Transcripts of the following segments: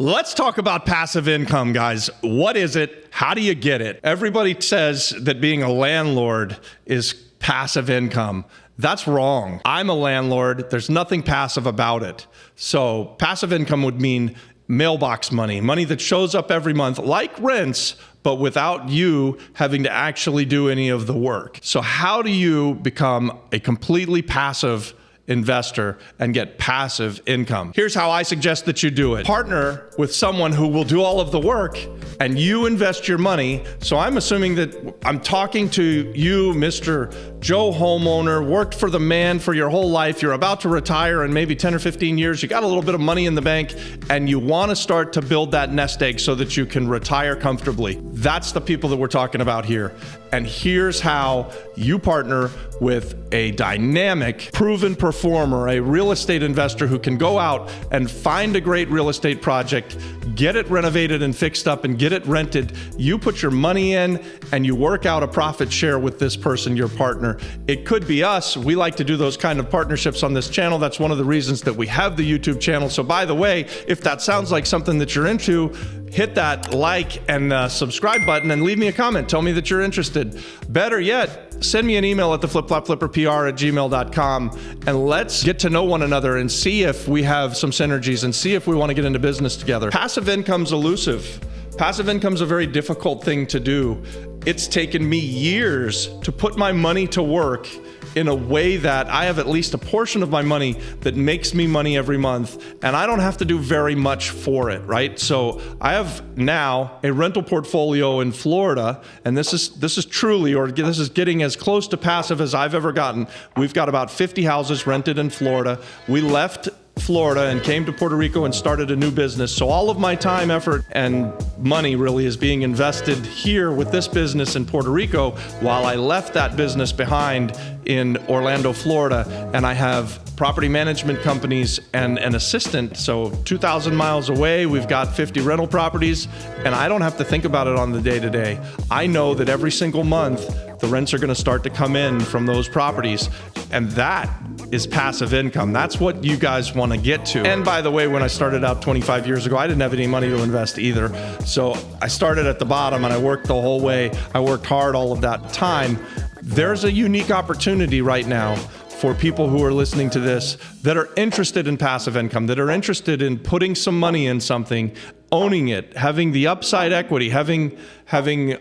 Let's talk about passive income, guys. What is it? How do you get it? Everybody says that being a landlord is passive income. That's wrong. I'm a landlord. There's nothing passive about it. So passive income would mean mailbox money, money that shows up every month, like rents, but without you having to actually do any of the work. So how do you become a completely passive investor and get passive income? Here's how I suggest that you do it. Partner with someone who will do all of the work and you invest your money. So I'm assuming that I'm talking to you, Mr. Joe homeowner, worked for the man for your whole life. You're about to retire in maybe 10 or 15 years. You got a little bit of money in the bank and you want to start to build that nest egg so that you can retire comfortably. That's the people that we're talking about here. And here's how you partner with a dynamic, proven performer, a real estate investor who can go out and find a great real estate project, get it renovated and fixed up and get it rented. You put your money in and you work out a profit share with this person, your partner. It could be us. We like to do those kind of partnerships on this channel. That's one of the reasons that we have the YouTube channel. So by the way, if that sounds like something that you're into, hit that like and subscribe button and leave me a comment. Tell me that you're interested. Better yet, send me an email at theflipflopflipperpr@gmail.com and let's get to know one another and see if we have some synergies and see if we want to get into business together. Passive income's elusive. Passive income's a very difficult thing to do. It's taken me years to put my money to work in a way that I have at least a portion of my money that makes me money every month, and I don't have to do very much for it, right? So I have now a rental portfolio in Florida, and this is truly, or this is getting as close to passive as I've ever gotten. We've got about 50 houses rented in Florida. We left Florida and came to Puerto Rico and started a new business. So all of my time, effort, and money really is being invested here with this business in Puerto Rico while I left that business behind in Orlando, Florida. And I have property management companies and an assistant. So 2,000 miles away, we've got 50 rental properties, and I don't have to think about it on the day-to-day. I know that every single month, the rents are going to start to come in from those properties, and that is passive income. That's what you guys want to get to. And by the way, when I started out 25 years ago, I didn't have any money to invest either. So I started at the bottom and I worked the whole way. I worked hard all of that time. There's a unique opportunity right now for people who are listening to this that are interested in passive income, that are interested in putting some money in something, owning it, having the upside equity, having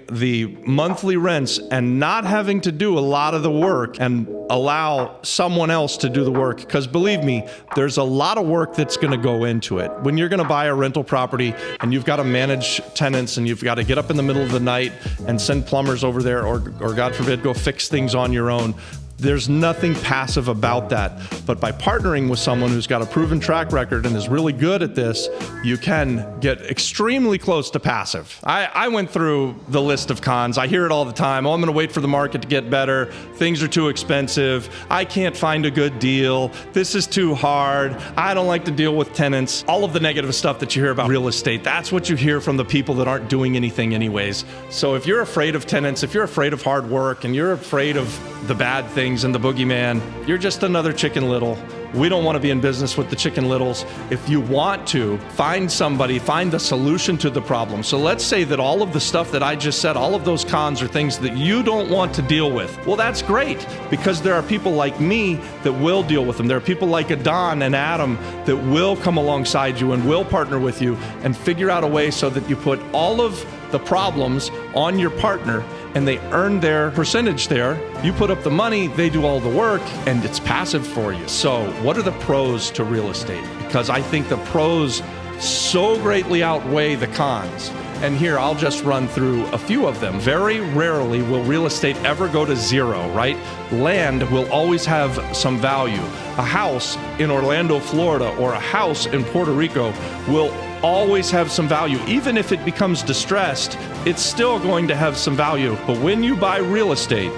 the monthly rents and not having to do a lot of the work and allow someone else to do the work. Because believe me, there's a lot of work that's going to go into it. When you're going to buy a rental property and you've got to manage tenants and you've got to get up in the middle of the night and send plumbers over there or God forbid, go fix things on your own, there's nothing passive about that. But by partnering with someone who's got a proven track record and is really good at this, you can get extremely close to passive. I went through the list of cons. I hear it all the time. Oh, I'm going to wait for the market to get better. Things are too expensive. I can't find a good deal. This is too hard. I don't like to deal with tenants. All of the negative stuff that you hear about real estate, that's what you hear from the people that aren't doing anything anyways. So if you're afraid of tenants, if you're afraid of hard work, and you're afraid of the bad things and the boogeyman, you're just another Chicken Little. We don't want to be in business with the Chicken Littles. If you want to, find somebody, find the solution to the problem. So let's say that all of the stuff that I just said, all of those cons are things that you don't want to deal with. Well, that's great, because there are people like me that will deal with them. There are people like Adon and Adam that will come alongside you and will partner with you and figure out a way so that you put all of the problems on your partner and they earn their percentage there. You put up the money, they do all the work, and it's passive for you. So what are the pros to real estate? Because I think the pros so greatly outweigh the cons. And here, I'll just run through a few of them. Very rarely will real estate ever go to zero, right? Land will always have some value. A house in Orlando, Florida, or a house in Puerto Rico will always have some value. Even if it becomes distressed, it's still going to have some value. But when you buy real estate,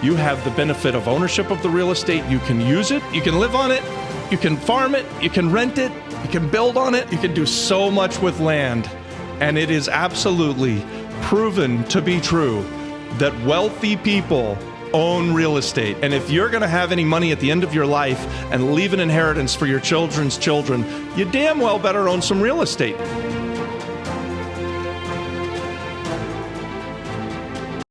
you have the benefit of ownership of the real estate. You can use it, you can live on it, you can farm it, you can rent it, you can build on it, you can do so much with land. And it is absolutely proven to be true that wealthy people own real estate. And if you're going to have any money at the end of your life and leave an inheritance for your children's children, you damn well better own some real estate.